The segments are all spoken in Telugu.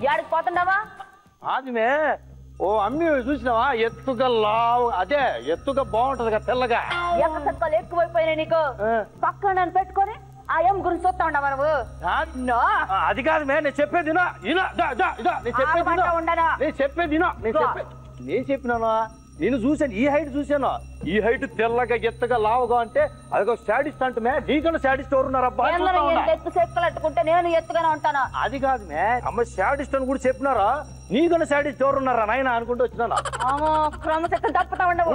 యాడికి పోతుండవా? ఆదిమే ఓ అమ్మి చూసినావా? ఎత్తుగా లావు, అదే ఎత్తుగా బాగుంటది కదా తెల్లగా. ఎక్క సత్కాలు ఎక్కువైపోయినాయి నీకు. పక్కన నన్ను పెట్టుకొని ఆ ఎం గురించి చూస్తా ఉండవా నువ్వు? అది కాదు మే, నేను చెప్పేది నేను చెప్పినాను. నేను చూశాను, ఈ హైట్ చూశాను. ఈ హైట్ తెల్లగా ఎత్తగా లావుగా అంటే అదిగో శాడిస్ట్ అంటే మే. నీకన్నా శాడిస్ట్ ఎవరున్నారబ్బా? ఎత్తు చెక్కలట్టుకుంటే నేను ఎత్తుగానే ఉంటాను. అది కాదు మే, అమ్మ శాడిస్ట్ అని కూడా చెప్పినారా? నీకన్నా శాడిస్ట్ ఎవరున్నారా నాయన అనుకుంటూ వచ్చినాను. క్రమశిక్షణ తప్పుతా ఉండవు.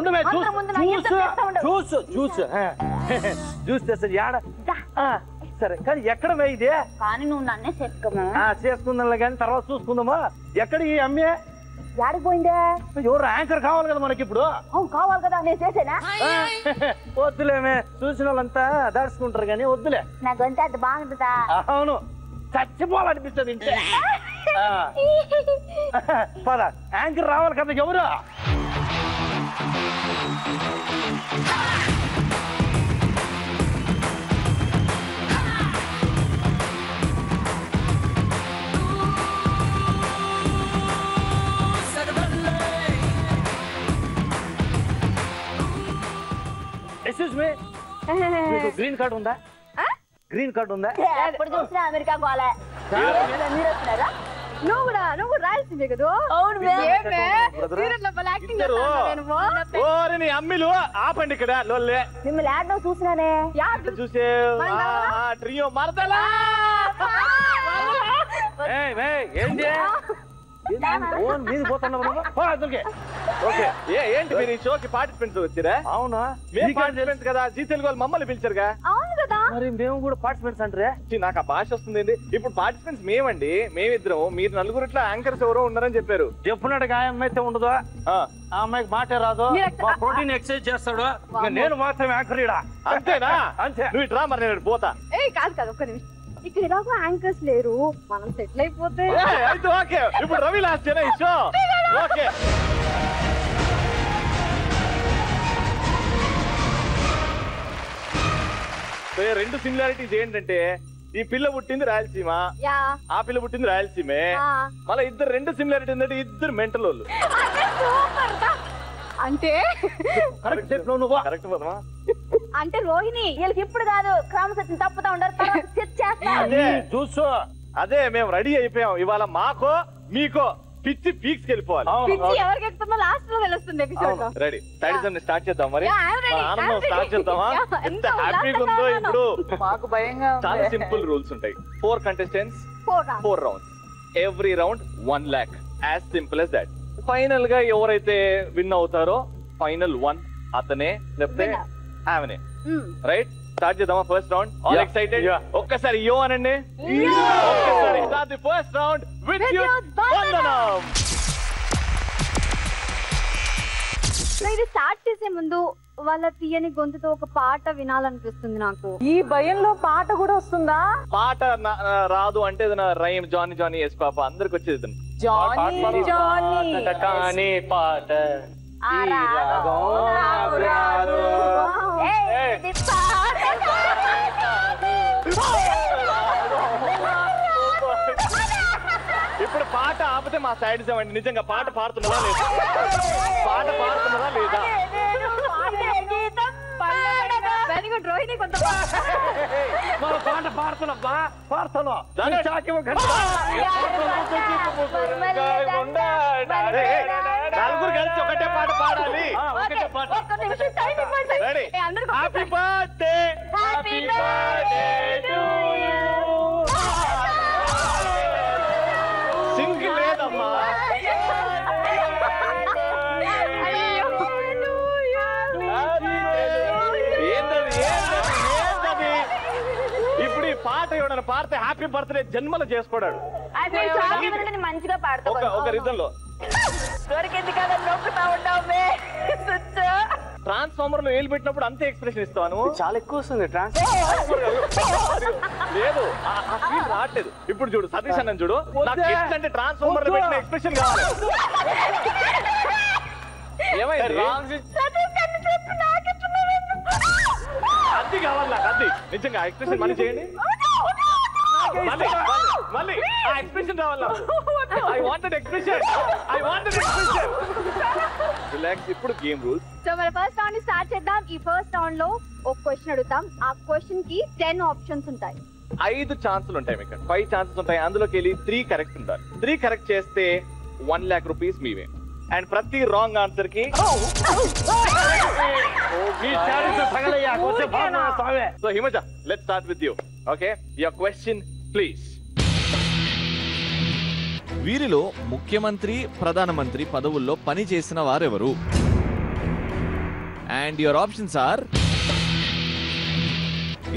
చూస్తే సరే యాడ సరే కానీ ఎక్కడ మే ఇది? కానీ నువ్వు నన్నే చేసుకుందాం కానీ తర్వాత చూసుకుందామా. ఎక్కడ ఈ అమ్మే? యాడికి పోయిందే? ఎవరు యాంకర్ కావాలి కదా మనకి ఇప్పుడు. కావాలి కదా, నేను చేసేనా? వద్దులేమే, చూసిన వాళ్ళంతా దాచుకుంటారు కానీ వద్దులే. నా గొంతు అది బాగుంటుందా? అవును, చచ్చిపోవాలనిపిస్తుంది ఇంటే. పద, యాంకర్ రావాలి కదా. ఎవరు? గ్రీన్ కార్డు ఉందా? గ్రీన్ కార్డు ఉందా? ఎప్పుడు చూసినా అమెరికా పోలే. మీరు వస్తున్నారా? నువ్వు కూడా రాయాల్సిందే కదా. అమ్మిలు ఆపండి ఇక్కడ. మిమ్మల్ని యాడ్లో చూసినానే. చూసే ట్రియో మరదలా ఏంటి మీది పోతున్నా? ఏంటి మీరు ఈ షోకి పార్టిసిపెంట్స్ వచ్చారా? అవునా, పార్టిసిపెంట్స్ కదా. జీ తెలుగు వాళ్ళు మమ్మల్ని పిలిచారుగా. అవును కదా, మరి మేము కూడా పార్టిసిపెంట్స్ అంటారే. నాకు ఆ భాష వస్తుంది. ఇప్పుడు పార్టిసిపెంట్స్ మేమండి, మేమిద్దరం. మీరు నలుగురు ఇట్లా యాంకర్స్ ఎవరో ఉన్నారని చెప్పారు. చెప్పున్నాడు గాయం అయితే ఉండదు. ఆ అమ్మాయికి మాటే రాదు, ప్రోటీన్ ఎక్సర్సైజ్ చేస్తాడు. నేను మాత్రం యాంకర్. అంతేనా? అంతే. నువ్వు ఇట్రా, మరి నేను పోతా. కాదు ఒక్క నిమిషం. ఇక్కడ ఎలాగో యాంకర్స్ లేరు, మనం సెటిల్ అయిపోతే. ఓకే, ఇప్పుడు రవి లాస్ట్ ఈ షో. ఓకే, రెండు సిమిలారిటీస్ ఏంటంటే ఈ పిల్ల పుట్టింది రాయలసీమ, ఆ పిల్ల పుట్టింది రాయలసీమే. మళ్ళీ ఇద్దరు రెండు సిమిలారిటీ ఏంటంటే ఇద్దరు మెంటల్ వాళ్ళు. అంటే కరెక్ట్ పోదమా? అంటే రోహిణి వీళ్ళకి ఇప్పుడు కాదు, క్రమశిక్షణ తప్పుతా ఉండరు. చూసు అదే మేము రెడీ అయిపోయాం. ఇవాళ మాకో మీకో పిచ్చి పీక్స్ వెళ్ళిపోవాలి. ఎవరికి ఎక్కుతుందో లాస్ట్ లో తెలుస్తుంది ఎపిసోడ్ లో. రెడీ, స్టార్ట్ చేద్దాం. మరి ఆనందం స్టార్ట్ చేద్దామా? ఎంత హ్యాపీగా ఉందో ఇప్పుడు. మాకు భయంగా. చాలా సింపుల్ రూల్స్ ఉంటాయి. 4 contestants, 4 rounds. Every round 1 lakh. As simple as that. Final గా ఎవరైతే విన్ అవుతారో ఫైనల్ 1 అతనే, లేకపోతే ఆమెనే. రైట్, స్టార్ట్ చేద్దామా? First round. All excited? ఒక్కసారి యో అనండి. ఒక్కసారి start the first round with you వందనం. ఇది స్టార్ట్ చేసే ముందు వాళ్ళ తీయని గొంతుతో ఒక పాట వినాలనిపిస్తుంది నాకు. ఈ భయంలో పాట కూడా వస్తుందా? పాట రాదు అంటే rhyme Johnny Johnny yes papa అందరికి వచ్చేది. జానీ జానీ పాట ఇప్పుడు పాట ఆపితే మా సైడ్ ఇవ్వండి. నిజంగా పాట పాడుతున్నదా లేదా? పాట పాడుతున్నదా లేదా? Very good Rohini. కొంత పాట పాడుతున్నా పాడుతున్నా. నలుగురు కలిసి ఒకటే పాట పాడాలి. ఒకటే పాట. Ready? Happy birthday, happy birthday to you. Single లేదమ్మా. ఇప్పుడు ఈ పాట ఎవడన్నా పాడితే హ్యాపీ బర్త్డే జన్మలో చేసుకోడాడు. మంచిగా పాడతా ఒక రిధంలో. దొరికింది కదా, నొక్కుతా ఉంటావు. ట్రాన్స్ఫార్మర్ లో ఏలు పెట్టినప్పుడు అంతే ఎక్స్ప్రెషన్ ఇస్తాను. చాలా ఎక్కువ వస్తుంది లేదు ఆ ఫీల్ రావట్లేదు. ఇప్పుడు చూడు సతీష్ అన్న చూడు, నాకు గిఫ్ట్ అంటే ట్రాన్స్ఫార్మర్ లో పెట్టిన ఎక్స్ప్రెషన్ కావాలి. ఏమైంది? అది కావాలి నాకు, అది నిజంగా ఎక్స్ప్రెషన్ మళ్ళీ చేయండి. మళ్ళీ ఆ ఎక్స్ప్రెషన్ రావాలా? I wanted expression, I wanted expression. Relax. ఇప్పుడు గేమ్ రూల్స్. సో మన ఫస్ట్ రౌండ్ స్టార్ట్ చేద్దాం. ఈ ఫస్ట్ రౌండ్ లో ఒక క్వశ్చన్ అడుగుతాం. ఆ క్వశ్చన్ కి 10 ఆప్షన్స్ ఉంటాయి. 5 ఛాన్సులు ఉంటాయి మీకు. 5 ఛాన్సెస్ ఉంటాయి. అందులోకి వెళ్ళి 3 కరెక్ట్ ఉంటాయి. 3 కరెక్ట్ చేస్తే 1 lakh rupees మీవే. అండ్ ప్రతి రాంగ్ ఆన్సర్ కి so Himaja, let's start with you. Okay, your question please. వీరిలో ముఖ్యమంత్రి, ప్రధానమంత్రి పదవుల్లో పనిచేసిన వారెవరు? And your options are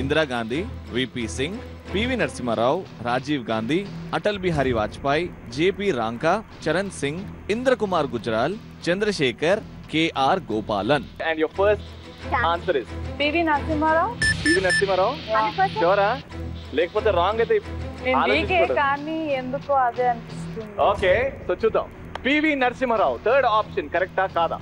Indira Gandhi, VP Singh, PV Narasimha Rao, Rajiv Gandhi, Atal Bihari Vajpayee, JP రాంకా, Charan Singh, Indra Kumar Gujral, Chandrasekhar, KR Gopalan. And your first answer is PV Narasimha Rao. PV Narasimha Rao. 100%. షూరా? లేకపోతే రాంగ్ అయితే నీకే కానీ ఎందుకో అదే అనిపిస్తుంది. ఓకే, సో చూద్దాం. పివి నరసింహారావు థర్డ్ ఆప్షన్ కరెక్టా కాదా?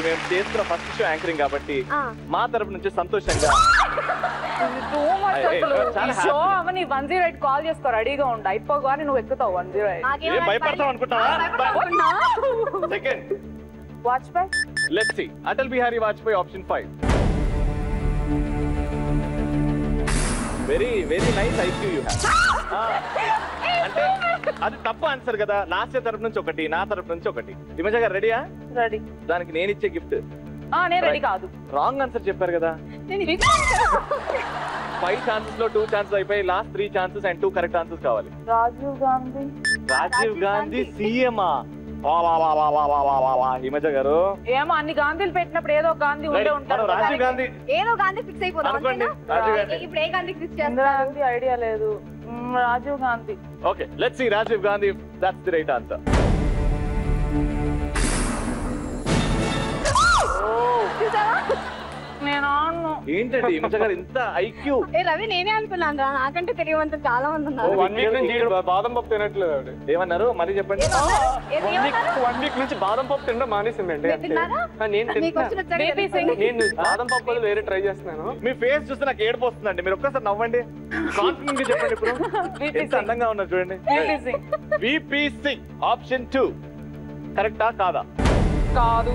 మేము చేస్తున్న ఫస్ట్ షో యాంకరింగ్ కాబట్టి మా తరపు నుంచి సంతోషంగా షో అవని 108 కాల్ చేసుకో, రెడీగా ఉండు. అయిపోగానే నువ్వు ఎక్కుతావు 108. ఏం భయపడతావు అనుకుంటావా? Second Vajpayee. Let's see. Atal Bihari Vajpayee option 5. Very very nice IQ you have. అంటే అది తప్పు ఆన్సర్ కదా. లాస్ట్ ఇయర్ తరపు నుంచి ఒకటి, నా తరపు నుంచి ఒకటి. హిమజ గారు రెడీయా? రెడీ. దానికి నేను ఇచ్చే గిఫ్ట్. నేను రెడీ కాదు. రాంగ్ ఆన్సర్ చెప్పారు కదా. 5 ఛాన్సెస్ లో 2 ఛాన్సెస్ అయిపోయి last 3 chances and 2 correct answers కావాలి. రాజీవ్ గాంధీ. రాజీవ్ గాంధీ సీఎమా? హిమజ గారు ఏమో అన్ని గాంధీలు పెట్టినప్పుడు ఏదో గాంధీ ఉండే ఉంటారు. రాజీవ్ గాంధీ ఏదో గాంధీ ఫిక్స్ అయిపోతాం. అనుకోండి. రాజీవ్ గాంధీ. ఇప్పుడు ఏ గాంధీ ఫిక్స్ చేస్తారు? ఇందిరాగాంధీ ఐడియా లేదు. Rajiv Gandhi. Okay, let's see. Rajiv Gandhi, that's the right answer. నేను ఏంటండి హిమజ గారు ఇంత ఐక్యూ? రవి నేనే అనుకున్నాను రా, నాకంటే తెలియవంత చాలా మంది ఉన్నారు. 1 week నుంచి బాదం పప్పు తినట్లేదు. ఏమన్నారు మళ్ళీ చెప్పండి. 1 week నుంచి బాదం పప్పు తినడం మానేసిందండి. నేను బాదం పప్పు వేరే ట్రై చేస్తున్నాను. మీ ఫేస్ చూస్తే నాకు ఏడుపు వస్తుందండి. మీరు ఒక్కసారి నవ్వండి, కాన్ఫిడెంట్ గా చెప్పండి. ఇప్పుడు ఎంత అందంగా ఉన్నారు చూడండి. విపి సింగ్ ఆప్షన్ 2 కరెక్టా కాదా? కాదు.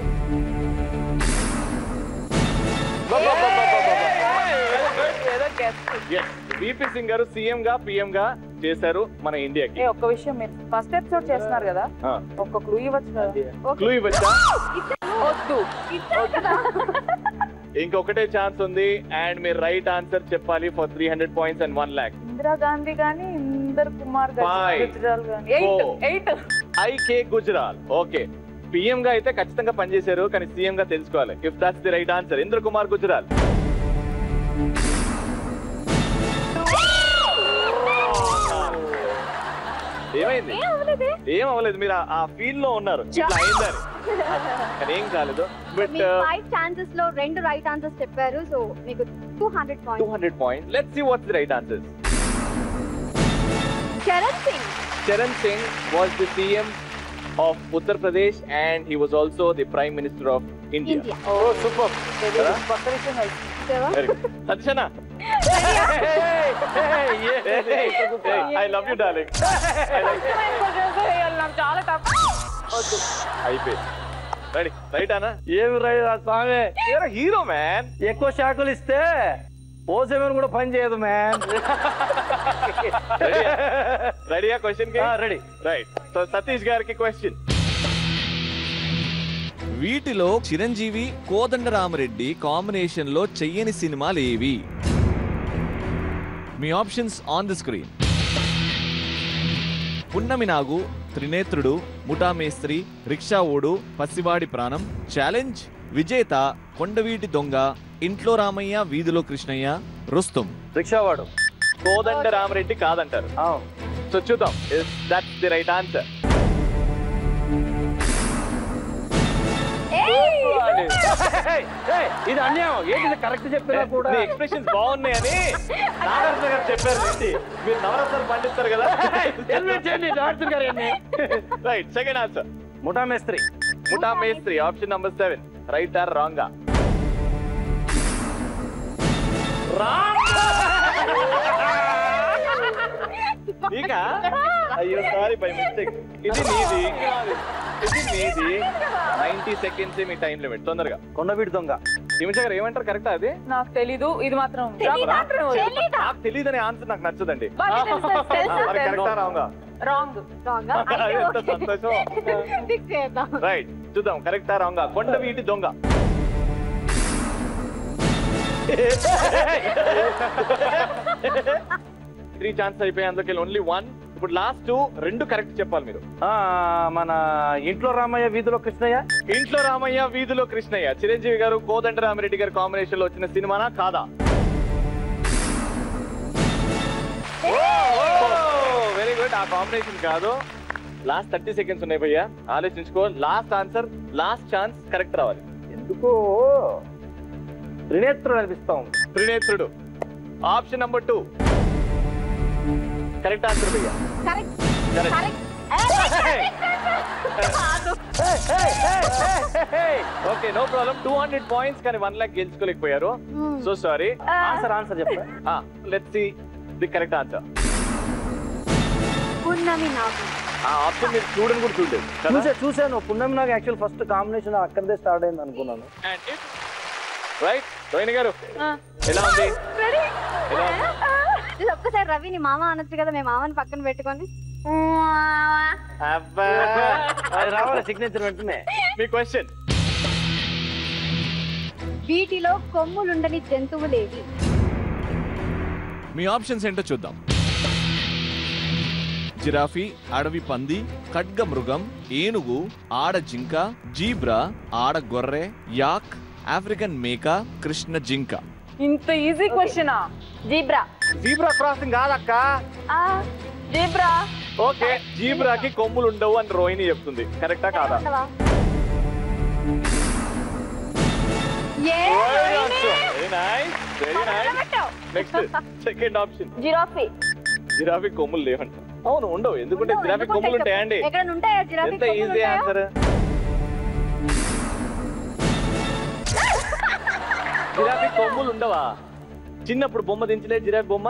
విపి సింగ్ గారు సీఎం గా పిఎం గా చేశారు మన ఇండియాకి. ఒక్క విషయం, మీరు ఫస్ట్ ఎపిసోడ్ చేస్తున్నారు కదా, ఒక్క క్లూ ఇవ్వచ్చు కదా. క్లూ ఇవ్వచ్చా? వద్దు. ఇంకొకటే ఛాన్స్ ఉంది అండ్ మీరు రైట్ ఆన్సర్ చెప్పాలి for 300 points and 1 lakh. Indira Gandhi గానీ, ఇందర్ కుమార్ గుజరాల్ గానీ. 8. ఐకే గుజరాల్. ఓకే, పిఎం గా అయితే ఖచ్చితంగా పనిచేశారు, కానీ సీఎం గా తెలుసుకోవాలి. If that's the right answer, Indra Kumar Gujral. ఏమైంది? ఏం అవ్వలేదు, మీరు ఆ ఫీల్ లో ఉన్నారు. ఇట్లా అయిందని కానీ ఏం కాలేదు. బట్ 5 ఛాన్సెస్ లో 2 రైట్ ఆన్సర్స్ చెప్పారు. సో మీకు 200 points. 200 points. Let's see what's the right answers. Charan Singh. Charan Singh was the CM of Uttar Pradesh and he was also the Prime Minister of India. Oh, super. కొత్త విషయం తెలుసు. Very good. Satishana. I love you, darling. నాకు చాలా టఫ్. వద్దు. అయిపోయి రెడీ. రైట్ అనా? ఏమి రైట్ స్వామి? Hero man. ఎక్కువ షాకులు ఇస్తే ఓసేమని కూడా పని చేయదు మ్యాన్. రెడీయా క్వశ్చన్ కి? రెడీ. రైట్. సో సతీష్ గారికి క్వశ్చన్. వీటిలో చిరంజీవి, కోదండరామరెడ్డి కాంబినేషన్ లో చెయ్యని సినిమాలు ఏవి? మీ ఆప్షన్స్ ఆన్ ది స్క్రీన్. పున్నమి నాగు, త్రినేత్రుడు, ముఠామేస్త్రి, రిక్షా ఓడు, పసివాడి ప్రాణం, ఛాలెంజ్, విజేత, కొండవీటి దొంగ, ఇంట్లో రామయ్య వీధిలో కృష్ణయ్య, రుస్తుం. రిక్షావాడు. కోదండ రామరెడ్డి కాదంటారు. సో చూద్దాం, దట్స్ ది రైట్ ఆన్సర్. ఇది అన్యాయం. ఏంటి కరెక్ట్ చెప్పినా కూడా ఎక్స్ప్రెషన్స్ బాగున్నాయని నాగార్జున గారు చెప్పారు. మీరు నవరత్నాలు పండిస్తారు కదా. రైట్, సెకండ్ ఆన్సర్ ముఠా మేస్త్రి. ముఠా మేస్త్రి option number 7. Right are wrong? నీకా? అయ్యో సారీ బై మిస్టేక్. ఇది నీది 90 సెకండ్స్ మీ టైం లిమిట్. తొందరగా. కొండవీటి దొంగ. హిమజ గారు ఏమంటారు? కరెక్టా అది? నాకు తెలీదు. ఇది మాత్రం నాకు తెలియదనే ఆన్సర్ నాకు నచ్చదండి. కరెక్టా రాంగా? రాంగ్. ఎంత సంతోషం. రైట్, చూద్దాం కరెక్టా రాంగా. కొండవీటి దొంగ. 3 ఛాన్స్ అయిపోయాయి, అందులోకి ఓన్లీ 1. ఇప్పుడు లాస్ట్ 2 కరెక్ట్ చెప్పాలి మీరు. మన ఇంట్లో రామయ్య వీధిలో కృష్ణయ్య. ఇంట్లో రామయ్య వీధిలో కృష్ణయ్య చిరంజీవి గారు కోదండ రామిరెడ్డి గారు కాంబినేషన్ లో వచ్చిన సినిమానా కాదా? Very good. ఆ కాంబినేషన్ కాదు. లాస్ట్ 30 సెకండ్స్ ఉన్నాయి భయ్యా, ఆలోచించుకో. Last answer, last chance correct రావాలి. ఎందుకో త్రినేత్రుడు అనిపిస్తాం. Trinetrudu option number 2. Correct answer భయ్యా. Okay, no problem. 200 పాయింట్స్ కానీ 1 లాక్ గెలుచుకోలేకపోయారు. So sorry. ఆన్సర్ చెప్పా. Let's see the correct answer. Punnami Naagu. ఆ ఆప్షన్ మీరు చూడని కూడా చూడలేదు. చూసాను. పున్నమి నాగ్ యాక్చువల్ ఫస్ట్ కాంబినేషన్ అక్కడే స్టార్ట్ అయింది అనుకున్నాను. రైట్, రోహిణి గారు ఎలా ఉంది? ఒక్కసారి రవిని మామ అనొచ్చు కదా, మేము మామని పక్కన పెట్టుకొని. రావాలి సిగ్నేచర్ వెంటనే. మీ క్వశ్చన్. వీటిలో కొమ్ములుండని జంతువులేవి? మీ ఆప్షన్స్ ఏంటో చూద్దాం. జిరాఫీ, అడవి పంది, ఖడ్గ మృగం, ఏనుగు, ఆడ జింక, జీబ్రా, ఆడ గొర్రె, యాక్, ఆఫ్రికన్ మేక, కృష్ణ జింక. ఇంత ఈజీ క్వశ్చనా? జీబ్రా. జీబ్రా క్రాసింగ్ కాదక్క. జీబ్రా. ఓకే, జీబ్రాకి కొమ్ములు ఉండవు అని రోహిణి చెప్తుంది. కరెక్టా కాదా? Very nice, very nice. Next second option. Giraffe. Giraffe కొమ్ములు లేవంట. అవును, ఉండవు. ఎందుకంటే జిరాఫీ కొమ్ములు ఉంటాయండి. ఎంత ఈజీ ఆన్సర్. జిరాఫీ కొమ్ములు ఉండవా? చిన్నప్పుడు బొమ్మ దించలే జిరాఫీ బొమ్మ?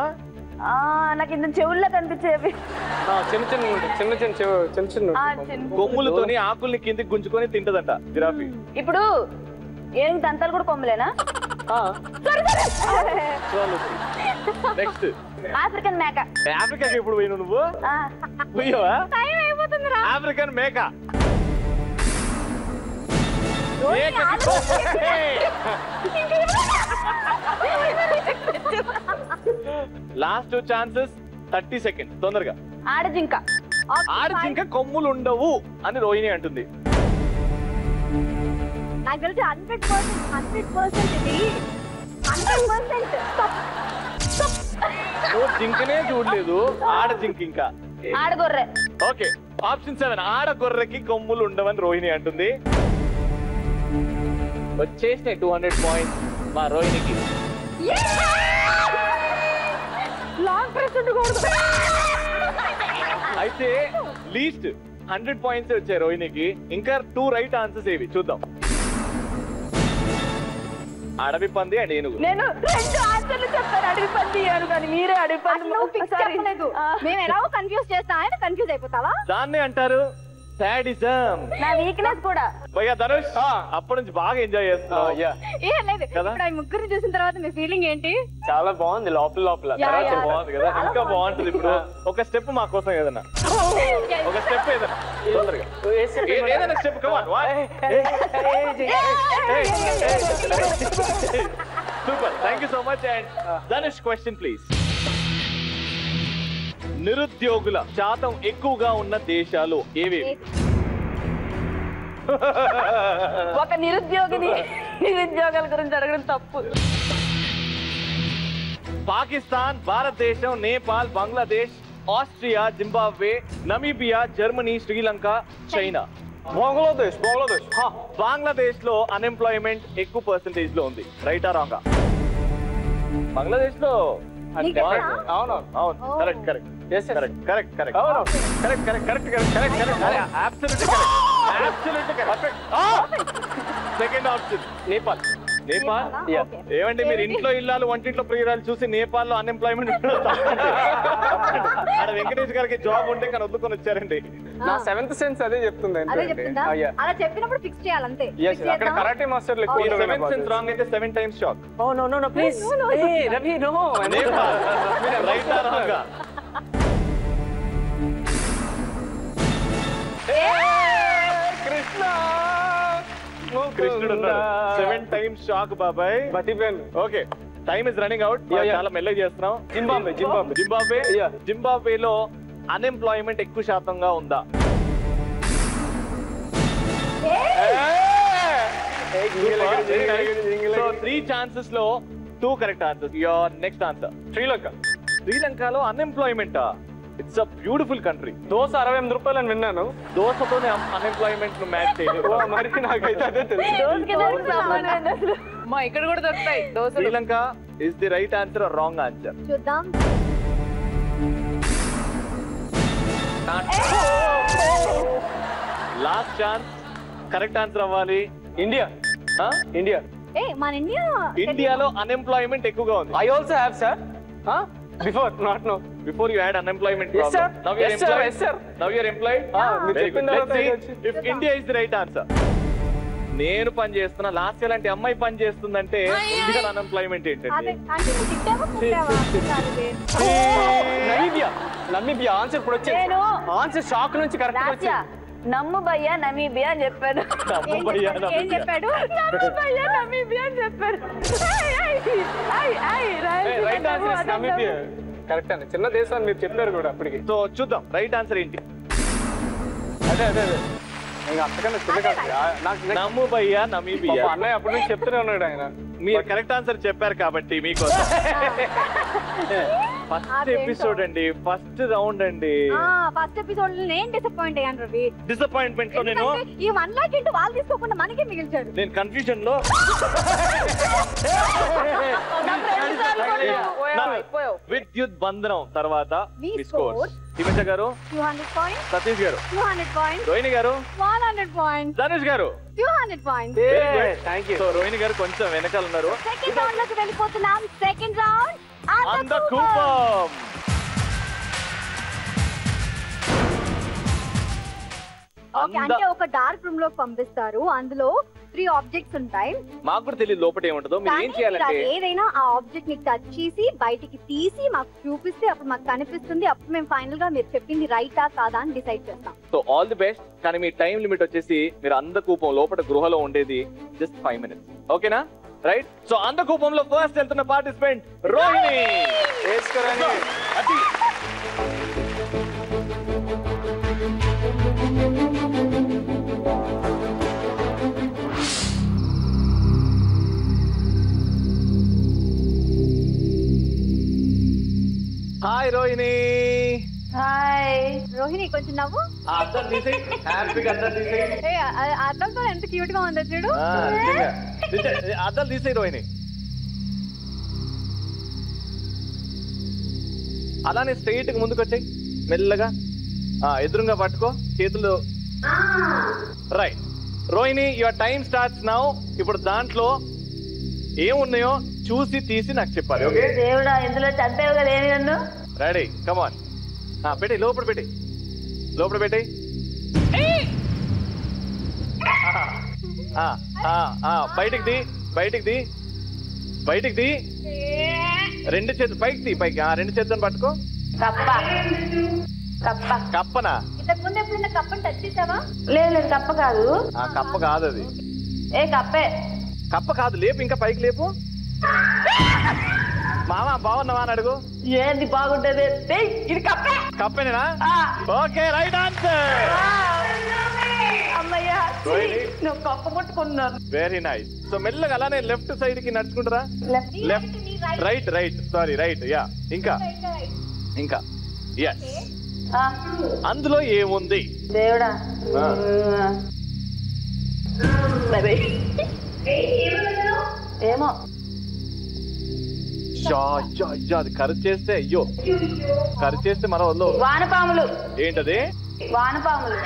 నాకు ఇంత చెవుల్లో కనిపించేవి. చిన్న కొమ్ములతోని ఆకుల్ని కిందికి గుంజుకొని తింటదంట జిరాఫీ. ఇప్పుడు ఏనుగు దంతాలు కూడా కొమ్ములేనా? నెక్స్ట్ ఆఫ్రికన్ మేక. ఆఫ్రికాకి ఎప్పుడు పోయినావు నువ్వు? పోయావా? ఆఫ్రికన్ మేక. Last 2 chances, 30 seconds. తొందరగా. ఆడజింక. ఆడజింక కొమ్ములు ఉండవు అని రోహిణి అంటుంది. నాకు తెలిసి 100% ఇది 100%. నువ్వు జింకనే చూడలేదు, ఆడజింక. ఇంకా ఆడగొర్రె. Okay, option 7. ఆడగొర్రెకి కొమ్ములు ఉండవని రోహిణి అంటుంది. వచ్చేసినాయి 200 పాయింట్స్ మా రోహిణికి. అయితే లీస్ట్ 100 పాయింట్స్ వచ్చాయి రోహిణికి. ఇంకా 2 రైట్ ఆన్సర్స్ ఏవి చూద్దాం. అడవి పంది అండ్ ఏనుగు. నేను 2 ఆన్సర్లు చెప్పాను. అడవి పంది ఏనుగు అని. మీరే అడవి పంది. మేము ఎలా కన్ఫ్యూజ్ చేస్తాం, ఆయన కన్ఫ్యూజ్ అయిపోతావా? దాన్నే అంటారు సాడిజం. నా వీక్నెస్ కూడా. భయ్యా ధనుష్ అప్పటి నుంచి బాగా ఎంజాయ్ చేస్తున్నావు. ఏం లేదు. ఇప్పుడు ఆ ముగ్గురిని చూసిన తర్వాత మీ ఫీలింగ్ ఏంటి? చాలా బాగుంది. లోపల తర్వాత బాగుంది కదా. ఇంకా బాగుంటుంది. ఇప్పుడు ఒక స్టెప్ మా కోసం ఏదన్నా, ఒక స్టెప్ ఏదన్నా తొందరగా ఏదైనా step. Super, thank you so much. And Dhanush question please. నిరుద్యోగుల శాతం ఎక్కువగా ఉన్న దేశాలు ఏవేవి? ఒక నిరుద్యోగిని నిరుద్యోగాల గురించి అడగడం తప్పు. పాకిస్తాన్, భారతదేశం, Nepal, Bangladesh, Austria, Zimbabwe, Namibia, Germany, Sri Lanka, China. Bangladesh Bangladesh లో అన్ఎంప్లాయ్మెంట్ ఎక్కువ పర్సెంటేజ్ లో ఉంది. రైటా రాంగా? బంగ్లాదేశ్ లో అవును కరెక్ట్ సెకండ్ ఆప్షన్ నేపాల్. ఏమండి మీరు ఇంట్లో ఇల్లాలు వంటింట్లో ప్రియురాలు చూసి నేపాల్ లో అన్ఎంప్లాయ్మెంట్ అక్కడ వెంకటేష్ గారికి జాబ్ ఉంటే కానీ వదులుకొని వచ్చారండి. నా 7th సెన్స్ అదే చెప్తుంది. అలా చెప్పినప్పుడు ఫిక్స్ చేయాలంతే. అక్కడ కరాటే మాస్టర్ లెక్క 7th సెన్స్ రాంగ్ అయితే 7 times shock. Oh no please Ravi no right ఆ రాంగా? కృష్ణుడు 7 times షాక్ బాబాయ్. Okay time is running out. చాలా మెల్లగా చేస్తున్నాం. జింబాబ్వేలో అన్ఎంప్లాయ్మెంట్ ఎక్కువ శాతంగా ఉందా? సో 3 chances లో 2 correct answers. Your next answer శ్రీలంకలో unemployment. It's a beautiful country. Dosa 68 రూపాయలు అని విన్నాను. దోశతోనే అన్ఎంప్లాయ్మెంట్ ను మ్యాచ్ చేయలేదు. మరి నాకైతే అదే తెలుసు. మా ఇక్కడ కూడా దొరుకుతాయి దోశలు. Sri Lanka is the right answer are wrong answer? చూద్దాం. Last chance. కరెక్ట్ ఆన్సర్ అవ్వాలి. ఇండియా. మన ఇండియాలో అన్ఎంప్లాయ్మెంట్ ఎక్కువగా ఉంది. I also have sir. Before not no. Before you had unemployment Yes, problem. sir. Now you are Yes, sir. employed. Yes, sir. Now you are employed. మీరు Very good. చెప్పిన Let's తర్వాత see if India is the right answer. నేను పని చేస్తున్నా, లాస్ట్ ఇయర్ లాంటి అమ్మాయి పని చేస్తుందంటే ఇండియన్ అన్ఎంప్లాయ్మెంట్ ఏంటండి? నమీబియా ఆన్సర్ ఇప్పుడు వచ్చింది. ఆన్సర్ షాక్ నుంచి కరెక్ట్ వచ్చింది. నమ్ము భయ్యా నమీబియా అని చెప్పాడు. ఏం చెప్పాడు? నమ్ము భయ్యా నమీబియా అని చెప్పాడు. Right answer Namibia. కరెక్ట్ అండి. చిన్న దేశాన్ని మీరు చెప్పారు కూడా అప్పటికి. సో చూద్దాం రైట్ ఆన్సర్ ఏంటి. అదే ఇంకా అంతకన్నా చిన్న కాదు. నాకు నమ్ము భయ్యా నమీబియా. అన్నయ్య అప్పటి నుంచి చెప్తూనే ఉన్నాడు ఆయన. మీరు కరెక్ట్ ఆన్సర్ చెప్పారు కాబట్టి మీకోసం ఫస్ట్ ఎపిసోడ్ అండి, ఫస్ట్ రౌండ్ అండి. ఫస్ట్ ఎపిసోడ్ నేను డిసప్పాయింట్ అయ్యాను రవి. డిసప్పాయింట్మెంట్ లో నేను ఈ 1 lakh ఇంటూ వాళ్ళు తీసుకోకుండా మనకే మిగిల్చాడు. నేను కన్ఫ్యూజన్ లో విద్యుత్ బంధనం తర్వాత మీ స్కోర్స్. హిమజ గారు 200 points, సతీష్ గారు 200 points, రోహిణి గారు 100 points, ధనుష్ గారు 200 points. Thank you. So Rohini గారు కొంచెం వెనకాల ఉన్నారు. సెకండ్ రౌండ్ లోకి వెళ్ళిపోతున్నాం. సెకండ్ రౌండ్ అంద కూపం. ఓకే, అంటే ఒక డార్క్ రూమ్ లోకి పంపిస్తారు. అందులో 3 ఆబ్జెక్ట్స్ ఉంటాయి. మాకు కూడా తెలియదు లోపల ఏముంటుందో. మీరు ఏం కానీ చేయాలంటే మీరు ఏదైనా ఆ ఆబ్జెక్ట్ ని టచ్ చేసి బయటికి తీసి మాకు చూపిస్తే అప్పుడు మాకు కనిపిస్తుంది. అప్పుడు మేము ఫైనల్ గా మీరు చెప్పింది రైటా కాదా అని డిసైడ్ చేస్తాం. So all the best. కానీ మీ టైం లిమిట్ వచ్చేసి మీరు అందకూపం లోపల గృహలో ఉండేది జస్ట్ 5 minutes. ఓకేనా? రైట్. సో అందకూపంలో ఫస్ట్ వెళ్తున్న పార్టిసిపెంట్ రోహిణి. వేసుకోరండి. అది హాయ్ రోహిణి. హాయ్ రోహిణి కొంచెం నవ్వు. అర్థం తీసేయి, హ్యాపీగా అర్థం తీసేయి. అర్థంతో ఎంత క్యూట్ గా ఉందో చూడు. అద్దాలు తీసేయి రోహిణి. అలానే స్ట్రైట్ గా ముందుకు వచ్చాయి మెల్లగా. ఎదురుగా పట్టుకో చేతులు. Right Rohini, your time starts now. ఇప్పుడు దాంట్లో ఏమున్నాయో చూసి తీసి నాకు చెప్పాలి. ఓకే దేవుడా, ఇందులో చంపేవు కదా ఏమి నన్ను. రెడీ, కమాన్. పెట్టి లోపల పెట్టి, లోపల పెట్టి. బయటికి ది, బయటికి ది, బయటికి ది. 2 చేతులు పైకి తీ, పైకి. 2 చేతులను పట్టుకో. కప్ప. కప్ప. కప్పనా? ఇంతకు ముందు ఎప్పుడైనా కప్పని టచ్ చేసావా? లేదు కప్ప కాదు. కప్ప కాదు అది. కప్పే. కప్ప కాదు. లేపు, ఇంకా పైకి లేపు. మామ బాగున్నావా అని అడుగు. ఏంది బాగుంటది? ఇది కప్పే. కప్పేనా? Okay, right answer. అమ్మయ్యా, నువ్వు కప్ప పట్టుకున్నాను. Very nice. సో మెల్లగా అలానే లెఫ్ట్ సైడ్ కి నడుచుకుంటారా? Left, right, right, sorry, right. Yeah, ఇంకా ఇంకా. ఎస్. అందులో ఏముంది? దేవుడా, ఏమో అది ఖర్చు చేస్తే అయ్యో ఖర్చు చేస్తే మన వల్ల వానపాములు. ఏంటది? వానపాములు.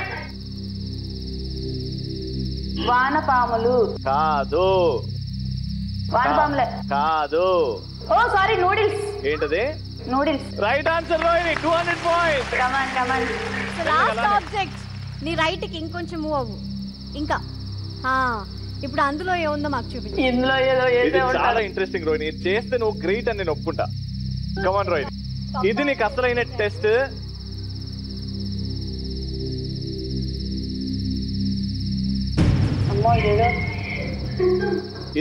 వానపాములు కాదు. వానపాములే కాదు. Oh sorry, noodles. ఏంటది? Noodles. Right answer Rohini, 200 points. Come on come on. Last object. నీ రైట్ కి ఇంకొంచెం మూవ్ అవ్వు. ఇంకా ఇప్పుడు అందులో ఏముందో మాకు చూపించు. ఇందులో ఏదో ఇది చాలా ఇంట్రెస్టింగ్ రోహిణి. ఇది చేస్తే నువ్వు గ్రేట్ అని నేను ఒప్పుకుంటా. కమాన్ రోహిణి, ఇది నీకు అసలైన టెస్ట్.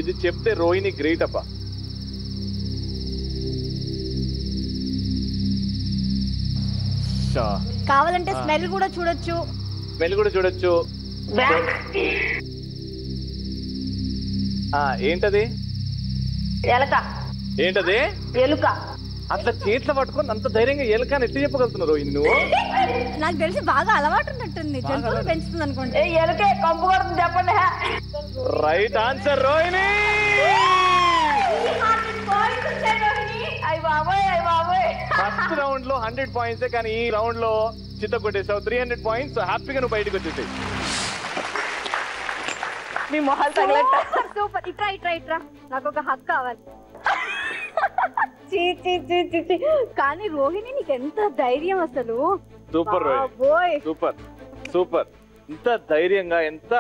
ఇది చెప్తే రోహిణి గ్రేట్ అబ్బా. కావాలంటే స్మెల్ కూడా చూడొచ్చు. స్మెల్ కూడా చూడొచ్చు. ఏంటది? ఎలక. ఏంటది? ఎలుక. అట్లా చేతిలో పట్టుకొని అంత ధైర్యంగా ఎలుక అని ఎట్లా చెప్పగలుగుతున్నావు రోహిణి నువ్వు? నాకు తెలిసి బాగా అలవాటు ఉన్నట్టుంది, జంతువులు పెంచుతుంది అనుకోండి. ఎలుకే కంపు కొడుతుంది, చెప్పండి. Right answer Rohini. First round లో 100 పాయింట్స్, కానీ ఈ రౌండ్ లో చిత్త కొట్టేసావు. 300 పాయింట్స్. హ్యాపీగా నువ్వు బయటకు వచ్చేసాయి. మీ మొహాలు తగలట. సూపర్. ఇట్రా ఇట్రా ఇట్రా, నాకు ఒక హక్ కావాలి. కానీ రోహిణి నీకు ఎంత ధైర్యం అసలు. Super super super. ఇంత ధైర్యంగా, ఎంత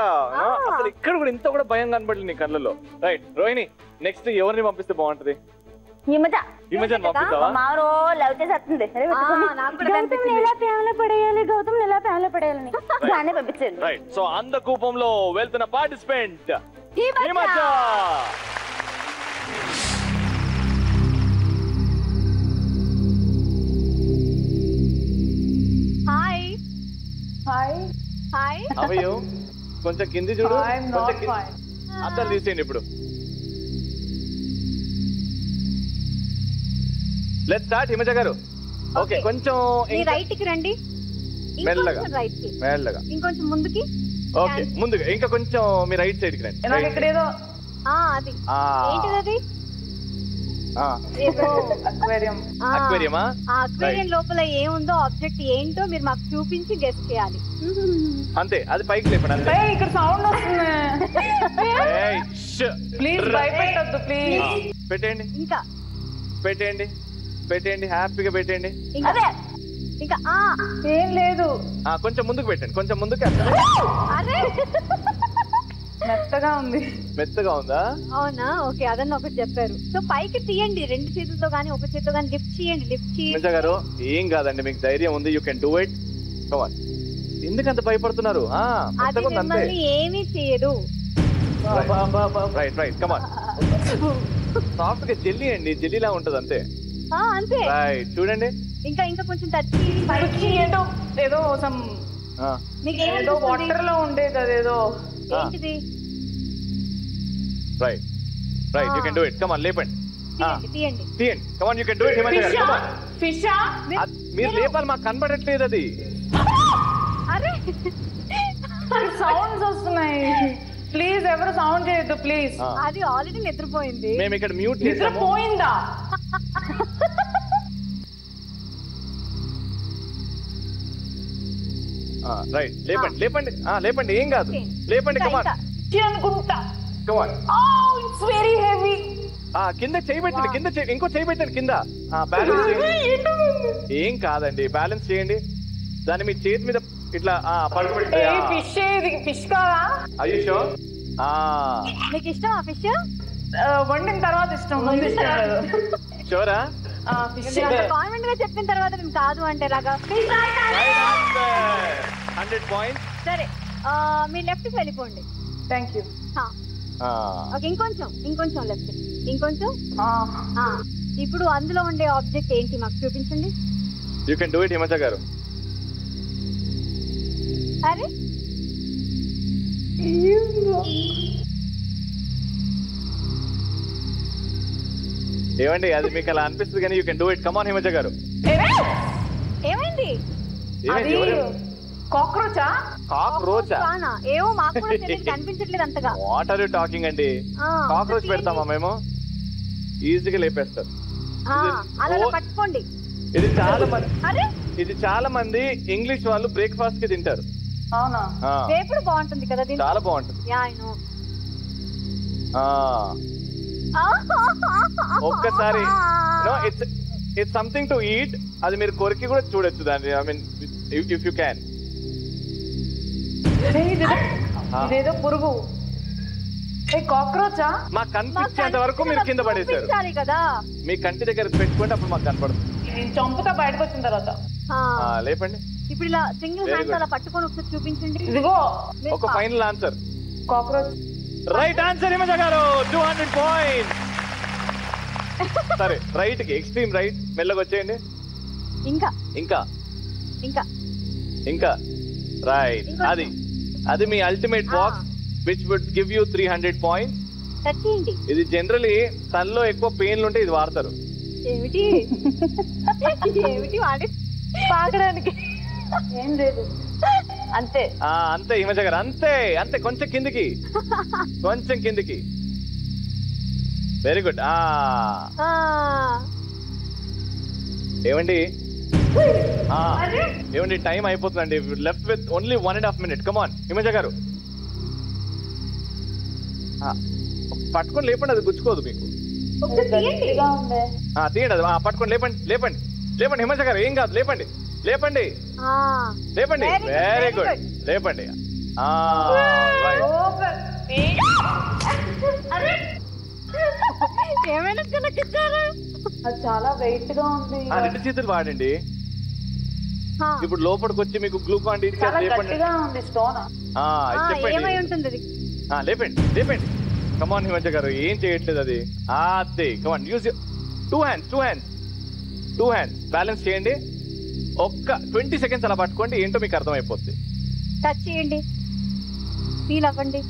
అసలు ఇక్కడ కూడా ఇంత కూడా భయం కనబడలేదు నీ కళ్ళలో. రైట్ రోహిణి, నెక్స్ట్ ఎవరిని పంపిస్తే బాగుంటది? హిమజన్ పంపిస్తావా? మారో లవ్ చేసేస్తుంది. గౌతమ్ ఎలా ప్రేమలో పడేయాలని దాన్ని పంపించండి. రైట్. సో అందకూపంలో వెళ్తున్న participant Himaja. Hi hi hi. How are you? కొంచెం కింది చూడు. అద్దలు తీసేయండి ఇప్పుడు. లెట్స్ స్టార్ట్ హిమజ గారు. ఓకే, కొంచెం రైట్ కి రండి. మెల్లగా రైట్ కి మెల్లగా. ఇంకొంచెం ముందుకి. ఓకే, ముందుగా. ఇంకా కొంచెం మీ రైట్ సైడ్ కి రండి. ఇక్కడ ఏదో అది ఏంటిది? అది అక్వేరియం. అక్వేరియమా? ఆ అక్వేరియం లోపల ఏముందో ఆబ్జెక్ట్ ఏంటో మీరు మాకు చూపించి గెస్ చేయాలి. అంతే, అది పైకి లేపండి అంతే. ఇక్కడ సౌండ్ వస్తుంది. ఏయ్ ప్లీజ్ భయపెట్టొద్దు ప్లీజ్. పెట్టండి. ఇంకా పెట్టండి పెట్టండి, హ్యాపీగా పెట్టండి. అదే ఇంకా ఏం లేదు. కొంచెం ముందుకు పెట్టండి, కొంచెం ముందుకు. అరే మెత్తగా ఉంది. మెత్తగా ఉందా? అవునా? ఓకే, అదన్న ఒకటి చెప్పారు. సో పైకి తీయండి, 2 చేతులతో గానీ 1 చేతితో గానీ లిఫ్ట్ చేయండి. లిఫ్ట్ హిమజ గారు, ఏం కాదండి, మీకు ధైర్యం ఉంది. You can do it. Come on. ఎందుకంత భయపడుతున్నారు? అది మిమ్మల్ని ఏమీ చేయదు. Right right, come on. Soft గా జెల్లీ అండి, జెల్లీలా ఉంటది అంతే. అంతే. రైట్, చూడండి. ఇంకా ఇంకా కొంచెం టచ్ పైకి ఏదో సమ్ మీకు ఏదో వాటర్ లో ఉండేది, అదేదో ఏంటిది? Right right, you can do it. Come on, లేపండి. తీయండి తీయండి. Come on, you can do it Himaja గారు. Come on. ఫిషా? మీరు లేపాలి, మాకు కనబడట్లేదు అది. అరే సౌండ్స్ వస్తున్నాయి. ప్లీజ్ ఎవరు సౌండ్ చేయొద్దు ప్లీజ్. అది ఆల్రెడీ నిద్రపోయింది. మేము ఇక్కడ మ్యూట్ చేసాము. నిద్రపోయిందా? రైట్, లేపండి లేపండి లేపండి, ఏం కాదు, లేపండి. కమ్ ఆన్ అనుకుంటా. Come on. It's very heavy. కింద చేయి పెట్టండి, కింద ఇంకో చేయి పెట్టండి కింద. బ్యాలెన్స్ చేయండి. ఏం కాదండి, బ్యాలెన్స్ చేయండి. దాన్ని మీ చేతి మీద ఇట్లా పడుకోబెట్టి. ఫిష్, ఇది ఫిష్ కాదా? అయ్యో, మీకు ఇష్టం ఆ ఫిష్? వండిన తర్వాత ఇష్టం, ముందు ఇష్టం లేదు. షూరా? కాన్ఫిడెంట్ గా చెప్పిన తర్వాత మేము కాదు అంటే లాగా. 100 పాయింట్స్. సరే, మీరు లెఫ్ట్ కి వెళ్ళిపోండి. Thank you. ఓకే, ఇంకొంచెం లెఫ్ట్, ఇంకొంచెం. ఇప్పుడు అందులో ఉండే ఆబ్జెక్ట్ ఏంటి మాకు చూపించండి. You can do it Himaja గారు. అరే ఏమండి, అది మీకు అలా అనిపిస్తుంది కానీ you can do it. Come on Himaja గారు. ఏమైంది? కాక్రోచా? కాక్రోచ్. ఏమో మాకు కూడా తెలియదు, కనిపించట్లేదు అంతగా. వాట్ ఆర్ యూ టాకింగ్ అండి? కాక్రోచ్ పెడతామా మేము? ఈజీగా లేపేస్తారు. అలా పట్టుకోండి. ఇది చాలా మంది ఇంగ్లీష్ వాళ్ళు బ్రేక్ఫాస్ట్ కి తింటారు. అవునా? వేపుడు బాగుంటుంది కదా, చాలా బాగుంటుంది. ఒక్కసారి ఇట్స్ సంథింగ్ టు ఈట్. అది మీరు కొరికి కూడా చూడొచ్చు దాన్ని. I mean if you can. ఇదేదో పురుగు. కాక్రోచా? మాకు కనిపించేంత వరకు మీరు కింద పడేశారు కదా. మీ కంటి దగ్గర పెట్టుకుంటే అప్పుడు మాకు కనపడుతుంది. చంపుతా బయటకు వచ్చిన తర్వాత. లేపండి. ఇప్పుడు ఇలా సింగిల్ హ్యాండ్ అలా పట్టుకొని ఒకసారి చూపించండి. ఇదిగో ఒక final answer. Cockroach. Right answer Himaja గారు. 200 పాయింట్స్. సరే, రైట్ కి ఎక్స్ట్రీమ్ రైట్ మెల్లగా వచ్చేయండి. ఇంకా ఇంకా ఇంకా ఇంకా రైట్. అది మీ ultimate box which would give you 300 points. ఇది జనరలీ తనలో ఎక్కువ పెయిన్లు ఉంటే ఇది వాడతారు. ఏమిటి ఏమిటి వాడి పాగడానికి ఏం లేదు. అంతే అంతే హిమజ గారు, అంతే అంతే. కొంచెం కిందికి, కొంచెం కిందికి. Very good. ఏమండి ఏమండి టైం అయిపోతుందండి. Left with only 1.5 minutes. Come on Himaja గారు, పట్టుకొని లేపండి. అది గుచ్చుకోదు మీకు. తీయండి అది. పట్టుకొని లేపండి, లేపండి, లేపండి హిమజ గారు. ఏం కాదు, లేపండి, లేపండి, లేపండి. Very good. లేపండి. ఏమైనా కనకిచ్చారా? అది చాలా వెయిట్ గా ఉంది. 2 చేతులు వాడండి. ఇప్పుడు లోపలికి వచ్చి మీకు గ్లూకాన్ ఇచ్చారు. లేపండి. చెప్పండి. లేపండి, లేపండి. కమాన్ హిమజ గారు, ఏం చేయట్లేదు అది. అదే కమాన్ యూజ్ 2 hands బ్యాలెన్స్ చేయండి. ఒక్క 20 seconds అలా పట్టుకోండి. ఏంటో మీకు అర్థమైపోతుంది. టచ్ చేయండి, ఫీల్ అవ్వండి.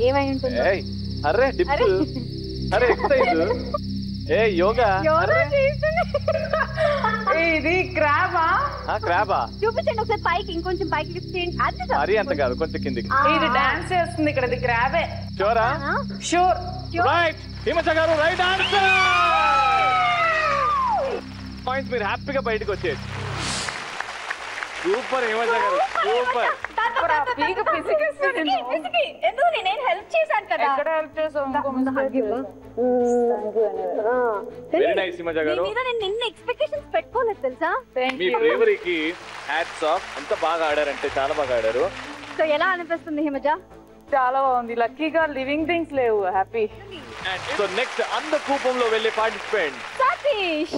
ఏమై ఉంటుంది? అరే డిప్స్, అరే ఎక్సర్సైజ్, యోగా. ఇది క్రాబా? క్రాబా? చూపించండి ఒకసారి పైకి, ఇంకొంచెం పైకి లిఫ్ట్ చేయండి. మరీ అంత కాదు, కొంచెం కిందికి. ఇది డాన్స్ చేస్తుంది ఇక్కడ. ఇది క్రాబే. షూరా? షూర్. రైట్ హిమజ గారు, రైట్ ఆన్సర్. పాయింట్స్ మీరు హ్యాపీగా బయటకు వచ్చేది. సూపర్ హిమజ గారు, సూపర్. నేను హెల్ప్ చేశాను కదా. ఎక్కడ హెల్ప్ చేసావు? వెరీ నైస్ హిమజ గారు. నేను నిన్న ఎక్స్పెక్టేషన్స్ పెట్టుకోలేదు తెలుసా. మీ బ్రేవరీకి హ్యాట్స్ ఆఫ్. ఎంత బాగా ఆడారంటే చాలా బాగా ఆడారు. సో ఎలా అనిపిస్తుంది హిమజ? చాలా బాగుంది. లక్కీగా లివింగ్ థింగ్స్ లేవు. హ్యాపీ. సో నెక్స్ట్ అందకూపంలో వెళ్ళే పార్టిసిపెంట్ సతీష్.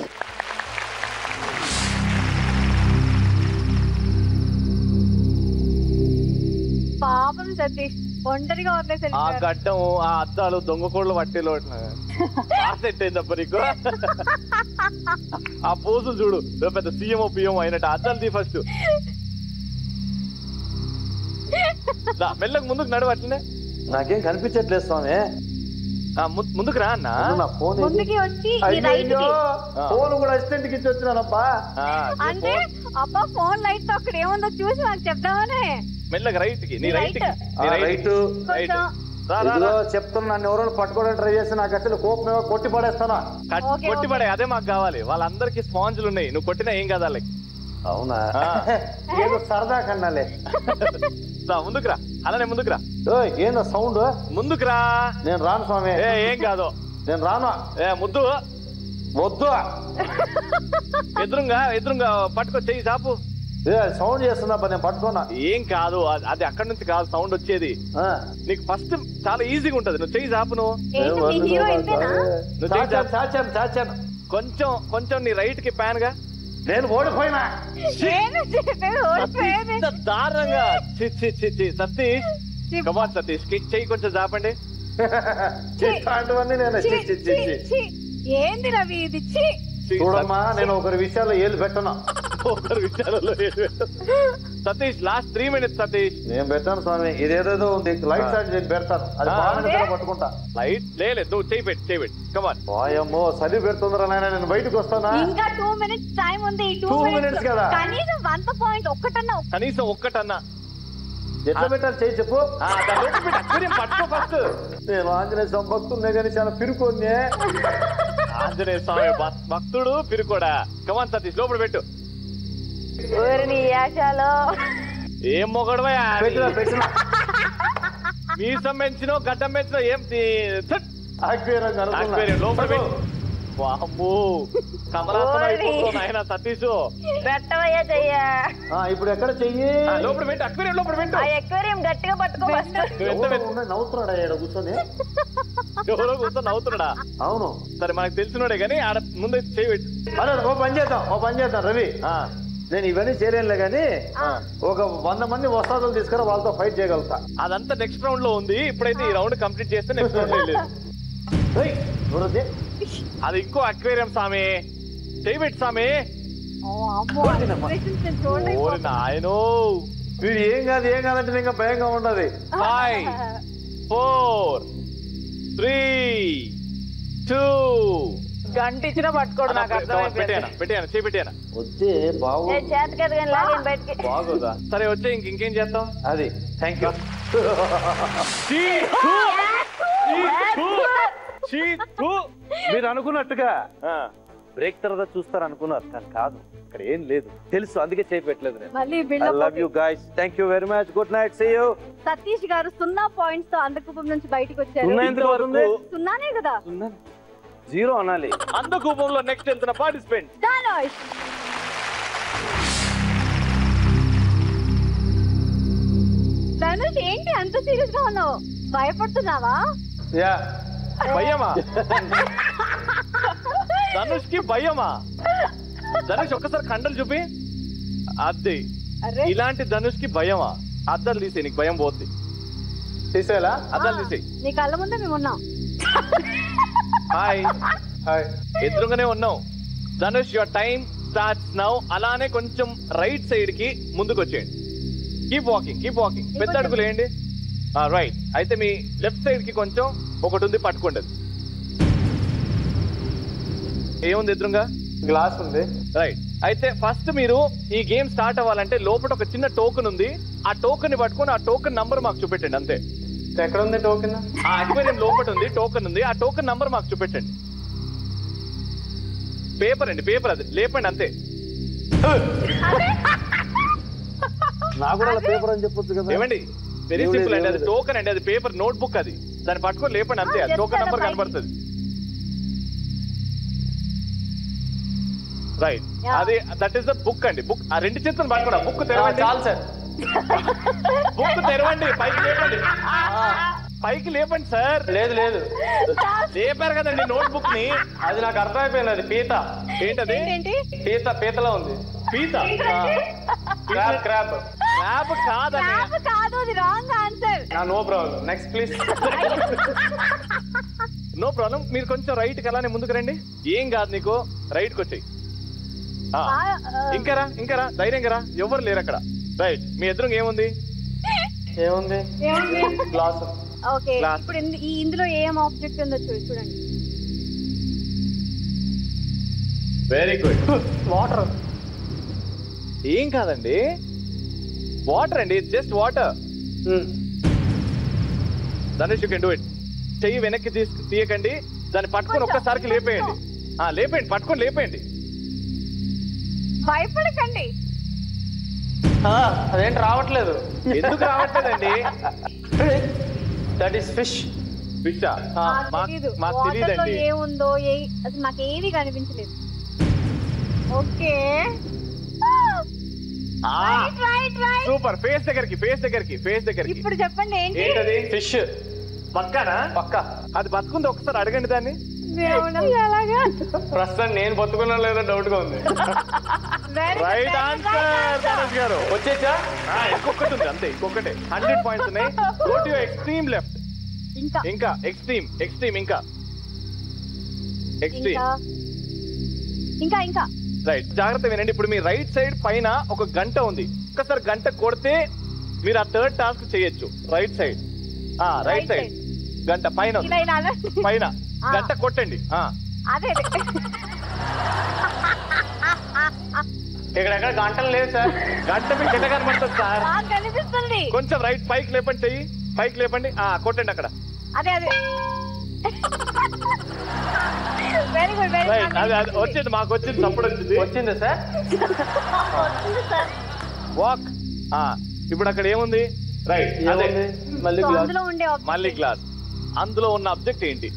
పాపం సతీష్ ఒంటరిగా వదిలేసాడు. ఆ గడ్డం, ఆ అద్దాలు, దొంగ కోళ్ళు వట్టిలో సెట్ అయిందప్ప నీకు. ఆ పోజులు చూడు, పెద్ద సీఎం పిఎం అయినట్టు. అద్దాలు తీ ఫస్ట్. మెల్లగా ముందుకు నడవట్లనే. నాకేం కనిపించట్లేదు స్వామి. ముందుకు రా అన్న. ముందుకి వచ్చి ఫోన్ కూడా అసిస్టెంట్ కి ఇచ్చి వచ్చినానప్పా. అంటే అబ్బా ఫోన్ లైట్ తో అక్కడ ఏముందో చూసి నాకు చెప్దామనే. మెల్లగా రైట్ కి, నీ రైట్ కి. చెప్తున్నా, నన్ను ఎవరో పట్టుకోవడానికి ట్రై చేసి నాకు అసలు కోపం కొట్టి పడేస్తానా. కొట్టి పడే, అదే మాకు కావాలి. వాళ్ళందరికి స్పాంజులు ఉన్నాయి, నువ్వు కొట్టినా ఏం కాదు వాళ్ళకి. అవునా? ఏదో సరదా కన్నాలే. ముందుకురా, అలానే ముందుకురా. ఏందో సౌండ్? ముందుకురా. నేను రాను స్వామి. ఏం కాదు, నేను రాను. ముద్దు వద్దు. ఎదురుగా పట్టుకో, చెయ్యి చాపు. సౌండ్ చేస్తున్నా, నేను పట్టుకున్నా. ఏం కాదు, అది అక్కడ నుంచి కాదు సౌండ్ వచ్చేది. నీకు ఫస్ట్ చాలా ఈజీగా ఉంటది. నువ్వు చెయ్యి చాపు. చాచాను. కొంచెం నీ రైట్ కి ప్యాన్ గా. నేను ఓడిపోయినా దారుణంగా. సతీష్, కమాన్ సతీష్, చెయ్యి కొంచెం చాపండి. ఏంది రవి ఇది? చూడమ్మా, నేను ఒకరి విషయాల్లో ఏలు పెట్టను. Satish last 3 minutes. సతీష్, నేను పెట్టాను స్వామి. ఇదేదో ఉంది, లైట్ సైడ్ పెడతాను. అది పట్టుకుంటా. లైట్ లేదు, నువ్వు చెయ్యి పెట్టి. కమాన్. వాయమ్మో, చలి పెడుతుందిరా నాయన. నేను బయటకు వస్తానా? ఇంకా 2 minutes టైం ఉంది. 2 minutes కదా. కనీసం 1 point ఒక్కటన్నా. కనీసం ఒక్కటన్నా. ఎట్లా పెట్టాలి చేయి చెప్పు. పట్టుకో ఫస్ట్. నేను ఆంజనేయ స్వామి భక్తున్నే కానీ చాలా పిరుకోన్నే. ఆంజనేయ స్వామి భక్తుడు పిరుకోడా. కమాన్ సతీష్ లోపల పెట్టు. ఊరిని యాశాలో ఏం మొగడవా పెట్టినా మీసం పెంచినో గడ్డం పెంచినో ఏం ఆక్వేరియం లోపల పెట్టు. వామ్మో కమలాసనం అయిపోతుంది ఆయన సతీష్. పెట్టవయ్యా చెయ్యా. ఇప్పుడు ఎక్కడ చెయ్యి లోపల పెట్టు. అక్వేరియం లోపల పెట్టు. ఆ ఎక్వేరియం గట్టిగా పట్టుకో ఫస్ట్. నవ్వుతున్నాడా ఇక్కడ కూర్చొని? ఎవరో కూర్చొని నవ్వుతున్నాడా? అవును. సరే మనకు తెలిసినోడే కానీ ఆడ ముందు చేయి పెట్టు. అరే ఓ పని చేద్దాం రవి. నేను ఇవన్నీ చేయలేనులే గానీ ఒక 100 మంది వస్తాదులు తీసుకురా, వాళ్ళతో ఫైట్ చేయగలుగుతా. అదంతా నెక్స్ట్ రౌండ్ లో ఉంది. ఇప్పుడైతే ఈ రౌండ్ కంప్లీట్ చేస్తే నెక్స్ట్ రౌండ్ లేదు. అది ఇంకో అక్వేరియం సామి. చేయబెట్టి సామి. ఓరి నాయనో వీడు ఏం కాదంటే ఇంకా భయంగా ఉండదు. 5 4 3 2 గంట ఇచ్చినా పట్టుకోడు. నాకు పెట్టాను చేపెట్టాను. వచ్చే బాగు చేతకది కానీ లాగేం బయటికి. బాగోదా? సరే వచ్చే ఇంకేం చేస్తాం. అది థ్యాంక్ యూ. మీరు అనుకున్నట్టుగా బ్రేక్ తర్వాత చూస్తారు అనుకున్నారు కానీ కాదు, ఇక్కడ ఏం లేదు తెలుసు, అందుకే చేపెట్టలేదు. I love you guys. Thank you very much. Good night. See you. Satish గారు 0 పాయింట్స్ తో అందకూపం నుంచి బయటికి వచ్చారు. 0 కదా? 0 అనాలి. అందకూపంలో నెక్స్ట్ వెళ్తున్న పార్టిసిపెంట్ ధనుష్. ధనుష్ ఏంటి అంత సీరియస్ గా ఉన్నావు? భయపడుతున్నావా? యా భయమా? ధనుష్ కి భయమా? ధనుష్ ఒక్కసారి కండలు చూపి. అద్దె ఇలాంటి ధనుష్ కి భయమా? అద్దాలు తీసే, నీకు భయం పోద్ది. తీసేలా? అద్దాలు తీసే. నీ కళ్ళ ముందే మేము ఉన్నాం. హాయ్ ఎదురుగానే ఉన్నావు. Dhanush your time starts now. అలానే కొంచెం రైట్ సైడ్ కి ముందుకు వచ్చేయండి. Keep walking. పెద్ద అడుగులు వేయండి. రైట్. అయితే మీ లెఫ్ట్ సైడ్ కి కొంచెం ఒకటి ఉంది, పట్టుకోండి. ఏముంది ఎదురుగా? గ్లాస్ ఉంది. రైట్. అయితే ఫస్ట్ మీరు ఈ గేమ్ స్టార్ట్ అవ్వాలంటే లోపల ఒక చిన్న టోకెన్ ఉంది. ఆ టోకెన్ ని పట్టుకొని ఆ టోకెన్ నంబర్ మాకు చూపెట్టండి అంతే. ఎక్కడ ఉంది టోకెన్? ఆ అక్వేరియం లోపల ఉంది, టోకెన్ ఉంది. ఆ టోకెన్ నంబర్ మాకు చూపెట్టండి. పేపర్ అండి, పేపర్ అది లేపండి అంతే. నాకు కూడా పేపర్ అని చెప్పొచ్చు కదా. ఏమండి వెరీ సింపుల్ అండి. అది టోకెన్ అండి, అది పేపర్ నోట్ బుక్. అది దాన్ని పట్టుకొని లేపండి అంతే. అది టోకెన్ నంబర్ కనబడుతుంది. రైట్. అది దట్ ఈస్ ద బుక్ అండి. బుక్ ఆ రెండు చేతులు పట్టుకోండి. బుక్ తెరవండి. చాలు సార్. బుక్ తెరవండి. పైకి లేపండి. పైకి లేపండి సార్. లేదు లేపారు కదండి నోట్ బుక్ ని. అది నాకు అర్థమైపోయింది. అది పీత. ఏంటది? పీతలో ఉంది. పీత? క్రాబ్ కాదు, అది wrong answer. No problem. Next please. No problem. మీరు కొంచెం రైట్ కి అలానే ముందుకు రండి. ఏం కాదు నీకు. రైట్ కి వచ్చాయి. ఇంకా రా ధైర్యంగా రా. ఎవరు లేరు అక్కడ. రైట్. మీ ఎదురు ఏముంది? గ్లాస్. ఓకే, ఇప్పుడు ఇందులో ఏం ఆబ్జెక్ట్ ఉందో చూడండి. Very good. వాటర్. ఏం కాదండి, వాటర్ అండి. Just water. Dhanush you can do it. చెయ్యి వెనక్కి తీయకండి. దాన్ని పట్టుకొని ఒక్కసారికి లేపేయండి. లేపేయండి, పట్టుకొని లేపేయండి. భయపడకండి. అదేంటి రావట్లేదు? ఎందుకు రావట్లేదండి? That is fish. ఫిషా? మాకు తెలియదండి ఏముందో. అసలు నాకు ఏది కనిపించలేదు. Okay super. ఫేస్ దగ్గరికి. ఇప్పుడు చెప్పండి ఏంటి? ఏంటది? ఫిష్. పక్కనా? పక్క. అది బతుకుంది, ఒకసారి అడగండి దాన్ని. ప్రస్తుతం నేను బతుకున్నా లేదా డౌట్ గా ఉంది. రైట్ ఆన్సర్ ధనుష్ గారు. వచ్చేచ్చా? ఇంకొకటి ఉంది అంతే. ఇంకొకటి 100 పాయింట్స్ ఉన్నాయి. Go to extreme left. ఇంకా ఎక్స్ట్రీమ్. ఇంకా రైట్. జాగ్రత్త వినండి. ఇప్పుడు మీ రైట్ సైడ్ పైన ఒక గంట ఉంది. ఒక్కసారి గంట కొడితే మీరు ఆ థర్డ్ టాస్క్ చేయొచ్చు. రైట్ సైడ్ గంట పైన గంట కొట్టండి. అదే ఇక్కడ గంటలు లేదు సార్. గంట మీకు ఎట్లా కనబడుతుంది సార్? కనిపిస్తుంది. కొంచెం రైట్ పైకి లేపండి, చెయ్యి పైకి లేపండి, కొట్టండి అక్కడ. అదే వెరీ గుడ్ వెరీ రైట్, అది వచ్చింది, మాకు వచ్చింది, తప్పుడు వచ్చింది. వచ్చిందా సార్? వాక్. ఇప్పుడు అక్కడ ఏముంది? రైట్, అదే మళ్ళీ అందులో ఉండే మళ్ళీ గ్లాస్. అందులో ఉన్న అబ్జెక్ట్ ఏంటి?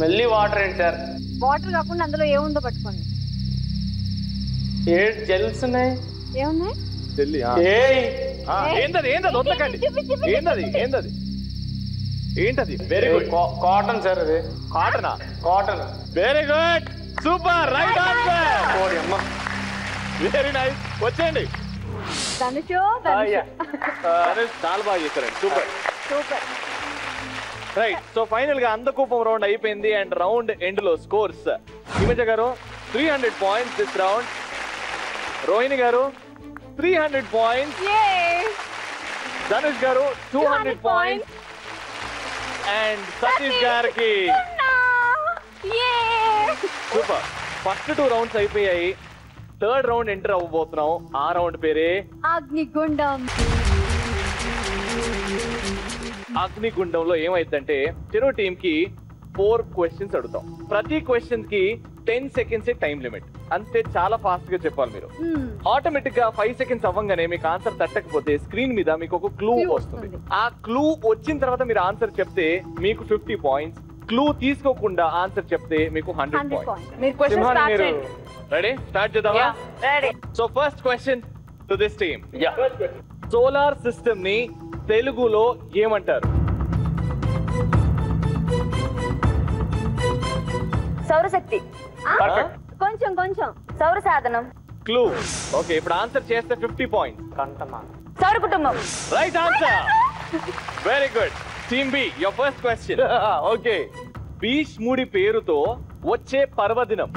మళ్ళీ వాటర్ ఏంటి సార్? వాటర్ కాకుండా అందులో ఏముందో పట్టుకోండి. జెల్స్ ఉన్నాయి. ఏమున్నాయి? చెల్లి ఏంటది? ఏంటది? వద్దకండి. ఏంటది? ఏంటది? ఏంటది? Very good. కాటన్ సార్ అది. కాటనా? Cotton. Very good, super, right answer. ఓడి అమ్మ. Very nice. వచ్చేయండి. చాలా బాగా చేశారండి, super super. Right. So final గా అందకూపం రౌండ్ అయిపోయింది అండ్ రౌండ్ ఎండ్ లో స్కోర్స్. హిమజ గారు 300 పాయింట్స్ దిస్ రౌండ్. రోహిణి గారు 300 పాయింట్స్. ధనుష్ గారు 200 పాయింట్స్. అండ్ సతీష్ గారికి సూపర్. ఫస్ట్ 2 రౌండ్స్ అయిపోయాయి. థర్డ్ రౌండ్ ఎంటర్ అవ్వబోతున్నాం. ఆ రౌండ్ పేరే అగ్నిగుండం. అగ్నిగుండంలో ఏమైందంటే చెరో టీమ్ కి 4 క్వశ్చన్స్ అడుగుతాం. ప్రతి క్వశ్చన్ కి 10 సెకండ్స్ టైం లిమిట్. అంతే, చాలా ఫాస్ట్ గా చెప్పాలి మీరు. ఆటోమేటిక్ గా 5 సెకండ్స్ అవ్వగానే మీకు ఆన్సర్ తట్టకపోతే స్క్రీన్ మీద మీకు ఒక క్లూ వస్తుంది. ఆ క్లూ వచ్చిన తర్వాత మీరు ఆన్సర్ చెప్తే మీకు 50 పాయింట్స్. క్లూ తీసుకోకుండా ఆన్సర్ చెప్తే మీకు 100 పాయింట్స్. మీరు క్వశ్చన్ స్టార్ట్ చేయండి. రెడీ? స్టార్ట్ చేద్దామా? Ready. So first question to this team. Solar system ని తెలుగులో ఏమంటారు? సౌరశక్తి. కొంచెం కొంచెం. సౌర సాధనం. క్లూ. ఓకే, ఇప్పుడు ఆన్సర్ చేస్తే 50 పాయింట్స్. కంటమా. సౌర కుటుంబం. Right answer. Very good. Team B, your first question. Okay, భీష్ముడి పేరుతో వచ్చే పర్వదినం.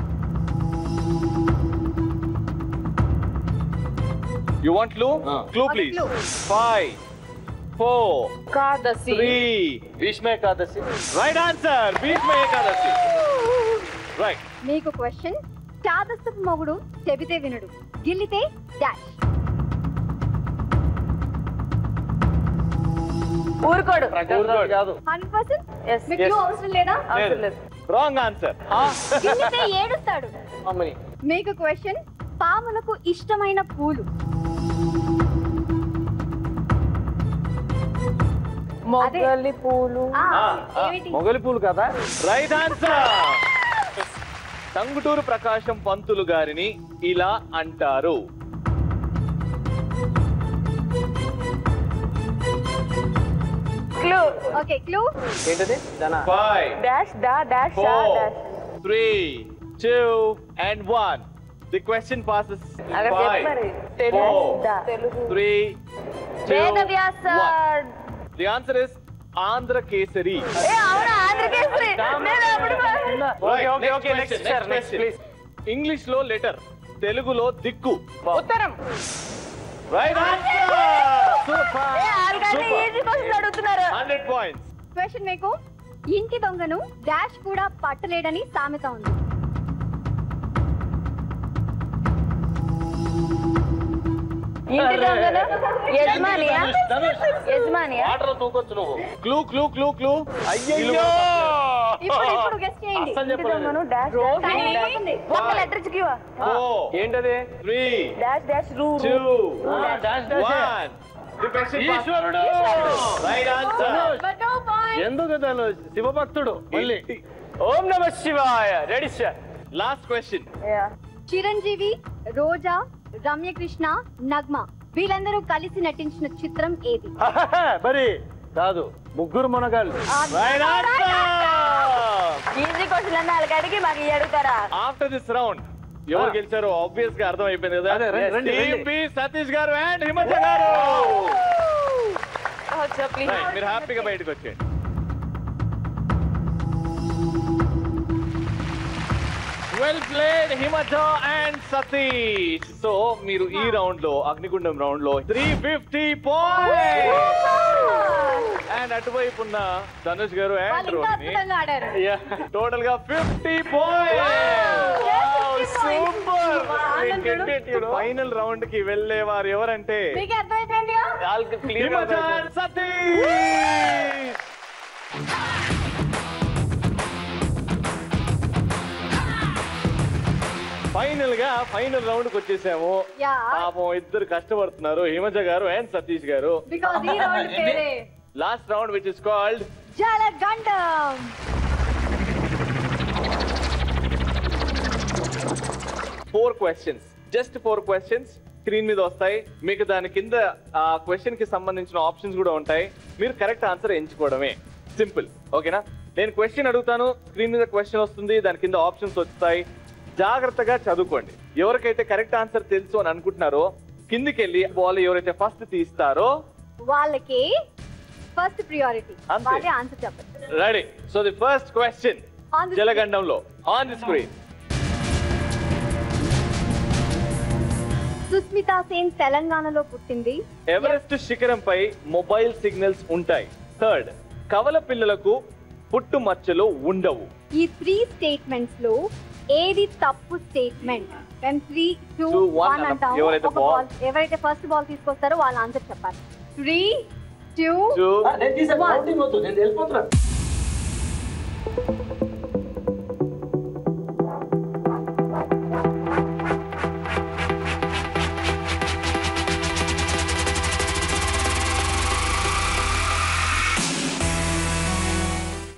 You want clue? Clue please. 5 4 Ekadashi. 3 Bhishma Ekadashi. Right answer. Bhishma Ekadashi. Right. మీకు క్వశ్చన్. చాదస్తపు మొగుడు చెబితే వినుడు, గిల్లితే డాష్. ఊరుకోడు. కాదు. 100%. Yes. మీకు అవసరం లేదా? అవసరం లేదు. Wrong answer. గిల్లితే ఏడుస్తాడు. అమ్మని. మీకు క్వశ్చన్. పాములకు ఇష్టమైన పూలు. మొగలి పూలు. ఏమిటి? మొగలి పూలు కదా? Right answer. టంగుటూరు ప్రకాశం పంతులు గారిని ఇలా అంటారు. క్లూ. Okay, clue. ఏంటది? జన. 5 డాష్ డా డాష్ డా 4 dash. 3 2 and 1. The question passes. అక్కడ 5 చెప్పు మరి. Telugu. 4 Telugu. 3 2 Vedavyasa. 1. The answer is Andhra Kesari. అవునా? ఆంధ్రకేసరి. నేను అప్పుడు okay next sir, next please. English లో లెటర్, తెలుగులో దిక్కు. ఉత్తరం. Right answer. Super. Easy question అడుగుతున్నారు. 100 పాయింట్స్. క్వశ్చన్ మీకు. ఇంటి దొంగను డాష్ కూడా పట్టలేడని సామెత ఉంది. ఇంటి దొంగలు యజమానియా? యజమానియా? Clue clue clue clue. అయ్యయ్యో. ఇప్పుడు గెస్ట్ చేయండి. ఇంటి దొంగను డాష్ టైం అయిపోతుంది. ఒక్క లెటర్ చిక్కివా? 4 ఏంటది? 3 డాష్ డాష్ రూ 2 డాష్ డాష్. 1. The question ఈశ్వరుడు. Right answer. But no point. ఎందుకు తను శివభక్తుడు మళ్ళీ. ఓం నమః శివాయ. Ready sir. Last question. Chiranjeevi, రోజా, రమ్యకృష్ణ, నగ్మ వీళ్ళందరూ కలిసి నటించిన చిత్రం ఏది? మరి కాదు, ముగ్గురు మునగాళ్ళు. Right answer. ఈజీ క్వశ్చన్ అన్న వాళ్ళకి అడిగి మాకు ఇవి అడుగుతారా? ఆఫ్టర్ దిస్ రౌండ్ ఎవరు గెలిచారో ఆబ్వియస్ గా అర్థం అయిపోయింది కదా. అదే, రండి, టీమ్ బి సతీష్ గారు అండ్ హిమజ గారు. ప్లీజ్. Right, మీరు హ్యాపీగా బయటకు వచ్చేయండి. Well played Himaja and Satish. So మీరు ఈ రౌండ్ లో, అగ్నిగుండం రౌండ్ లో 350 పాయింట్స్. అండ్ అటువైపు ఉన్న ధనుష్ గారు అండ్ వాళ్ళు ఇంకా రోహిణి అద్భుతంగా ఆడారు. టోటల్ గా 50 పాయింట్స్. ఫైనల్ రౌండ్ కి వెళ్ళేవారు ఎవరంటే మీకు అర్థమైపోయింది హిమజాన్ సతీష్. ఫైనల్ రౌండ్ కి వచ్చేసాము. పాపం ఇద్దరు కష్టపడుతున్నారు, హిమజ గారు అండ్ సతీష్ గారు. Last round which is called జలగండం. 4 questions, just 4 questions స్క్రీన్ మీద వస్తాయి. మీకు దాని కింద ఆ క్వశ్చన్ కి సంబంధించిన ఆప్షన్స్ కూడా ఉంటాయి. మీరు కరెక్ట్ ఆన్సర్ ఎంచుకోవడమే, సింపుల్. ఓకేనా? నేను క్వశ్చన్ అడుగుతాను, స్క్రీన్ మీద క్వశ్చన్ వస్తుంది, దాని కింద ఆప్షన్స్ వస్తాయి. జాగ్రత్తగా చదువుకోండి. ఎవరికైతే కరెక్ట్ ఆన్సర్ తెలుసు అని అనుకుంటున్నారో కిందికి వెళ్ళి బాల్ ఎవరైతే ఫస్ట్ తీస్తారో వాళ్ళకి ఫస్ట్ ప్రియారిటీ, వాళ్ళే ఆన్సర్ చెప్పండి. Ready? So the first question జలగండంలో on the screen. Sushmita Sen తెలంగాణలో పుట్టింది. ఎవరెస్ట్ శిఖరంపై మొబైల్ సిగ్నల్స్ ఉంటాయి. థర్డ్, కవల పిల్లలకు పుట్టు మచ్చలు ఉండవు. ఈ 3 స్టేట్మెంట్స్ లో ఏది తప్పు స్టేట్మెంట్? 3, 2, 1 అంటాం. ఎవరైతే ఫస్ట్ బాల్ తీసుకొస్తారో వాళ్ళ ఆన్సర్ చెప్పాలి. 3, 2, 1.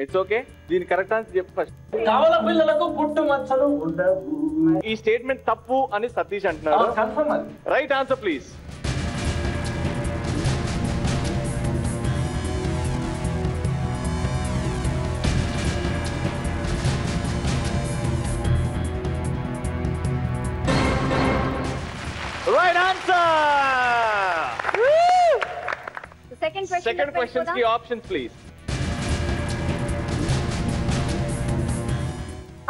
It's okay. దీని కరెక్ట్ ఆన్సర్ చెప్పు ఫస్ట్. కవల పిల్లలకు పుట్టు మచ్చలు ఉండవు. ఈ స్టేట్మెంట్ తప్పు అని సతీష్ అంటున్నాడు. Right answer please. Right answer. Second questions కి ఆప్షన్స్ ప్లీజ్.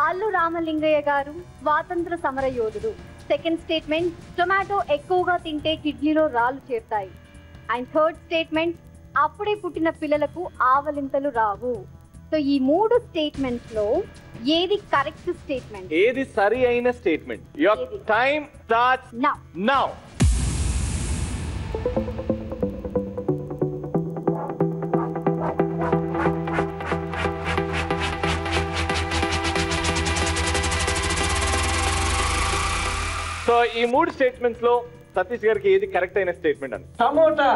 అల్లు రామలింగయ్య గారు స్వాతంత్ర సమర యోధుడు. సెకండ్ స్టేట్మెంట్, టొమాటో ఎక్కువగా తింటే కిడ్నీలో రాళ్ళు చేరుతాయి. అండ్ థర్డ్ స్టేట్మెంట్, అప్పుడే పుట్టిన పిల్లలకు ఆవలింతలు రావు. సో ఈ 3 స్టేట్మెంట్స్ లో ఏది కరెక్ట్ స్టేట్మెంట్? ఏది సరి అయిన statement? Your time starts now. So ఈ 3 స్టేట్మెంట్స్ లో సతీష్ గారికి ఏది కరెక్ట్ అయిన స్టేట్మెంట్ అని? టమోటా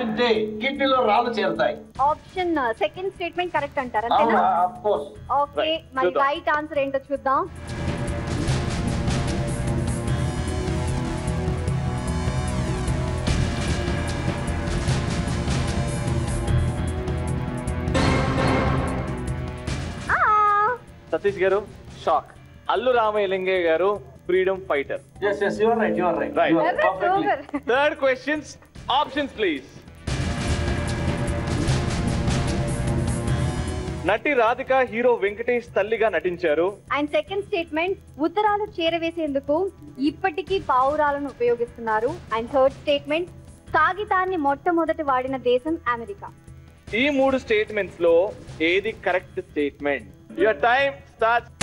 తింటే కిడ్నీలో రాళ్ళు చేరుతాయి. ఆప్షన్ సెకండ్ స్టేట్మెంట్ కరెక్ట్ అంటారా? ఓకే, మరి రైట్ ఆన్సర్ ఏంటో చూద్దాం. సతీష్ గారు షాక్. అల్లు రామలింగయ్య గారు freedom fighter. Yes, you are right. Right. You are perfectly. Third questions, options please. నటి రాధిక హీరో వెంకటేష్ తల్లిగా నటించారు. అండ్ సెకండ్ స్టేట్మెంట్, ఉత్తరాలు చేరవేసేందుకు ఇప్పటికీ పావురాలను ఉపయోగిస్తున్నారు. అండ్ థర్డ్ స్టేట్మెంట్, కాగితాన్ని మొట్టమొదటి వాడిన దేశం అమెరికా. ఈ 3 స్టేట్మెంట్స్ లో ఏది correct statement? Your time starts.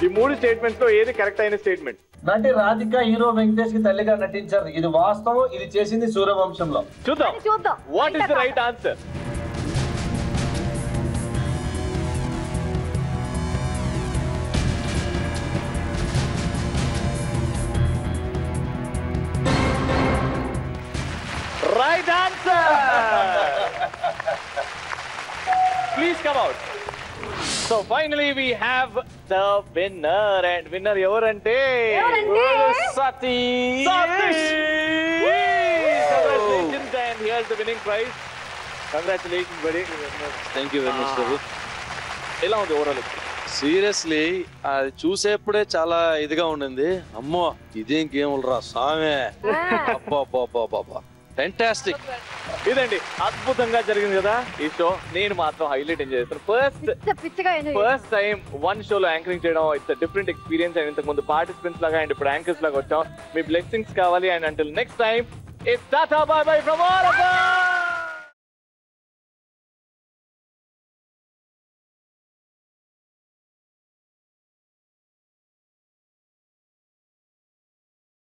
ఈ 3 స్టేట్మెంట్స్ లో ఏది కరెక్ట్ అయిన స్టేట్మెంట్? నటి రాధిక హీరో వెంకటేష్ కి తల్లిగా నటించారు. ఇది వాస్తవం. ఇది చేసింది సూర్యవంశంలో. చూద్దాం what is the right answer. Right answer. Please come out. So finally we have the winner, and winner ఎవరంటే Satish. Congratulations, and here's the winning prize. Congratulations buddy. Thank you very much Ravi. ఎలా ఉంది ఓవరాల్? సీరియస్లీ అది చూసేప్పుడే చాలా ఇదిగా ఉండింది. అమ్మో ఇదేం గేములు రా సామే. అబ్బా ఫెంటాస్టిక్. ఇదండి అద్భుతంగా జరిగింది కదా ఈ షో. నేను మాత్రం హైలైట్ ఎంజాయ్ చేస్తాను. ఫస్ట్ టైం 1 షోలో యాంకరింగ్ చేయడం ఇట్స్ డిఫరెంట్ ఎక్స్పీరియన్స్. అండ్ ఇంతకు ముందు పార్టిసిపెంట్స్ లాగా అండ్ ఇప్పుడు యాంకర్స్ లాగా వచ్చాం. మీ బ్లెస్సింగ్స్ కావాలి. And until next time it's tata bye buy from all of us.